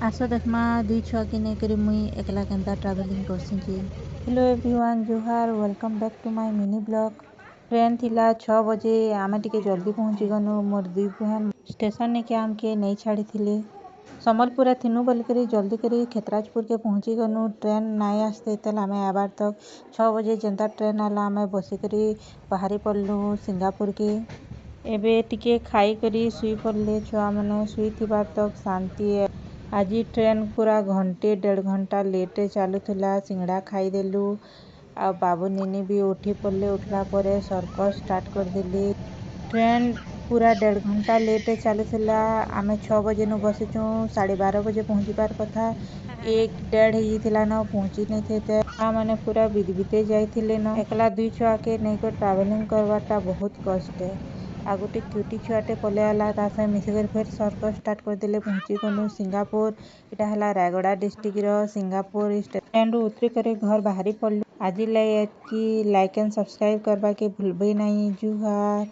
आस देखमा दुई छुआ के नेकरी मुई एकला केन्ता ट्रावेलिंग करसी जी। हेलो एवरीवन, जुहार, welcome back to my mini blog. Train थिला 6 बजे, आमे टिके जल्दी पहुँची गनु। मोर दुई बहन स्टेशन ने के आमके नहीं छाड़ी थिले। समलपुरा थिनु बोलकरी जल्दी करी खेतराजपुर के पहुँची गनु। ट्रेन नाई आसते तेल आमे आबार तक 6 बजे जेंता ट्रेन आला आमे बसिकरी बाहरी पड़लु सिंगापुर के। एबे टिके खाई करी सुई पड़ले छुआ मैंने सुई थिबार तक शांति। आज ट्रेन पूरा घंटे 1.5 घंटा लेट चालू थिला। सिंगड़ा खाईदेलु आ बाबू निनी भी उठी पड़ले। उठला परे सर्कस स्टार्ट करदेली। ट्रेन पूरा 1.5 घंटा लेट चालू थिला। आमे 6 बजे नु बसिचु, 12:30 बजे पहुँचीबार कथा 1:30 ही न पहुँची नहीं थे। मैंने पूरा बीते जाइथिले न। एकला दुई छुआ के नहीं को ट्रावेलिंग करवाटा बहुत कष्ट है। आ गोटे क्यूटी छुआटे पले आला तासे मिसिकर फिर सर्कस स्टार्ट करदेले। पहुँची गनु सिंगापुर। इटा हला रायगड़ा डिस्ट्रिक्ट रो सिंगापुर स्टेशन रु उतरी करे घर बाहरी पड़लु। आज लाइक एंड सब्सक्राइब करवा के भूलबे नहीं। जुहार।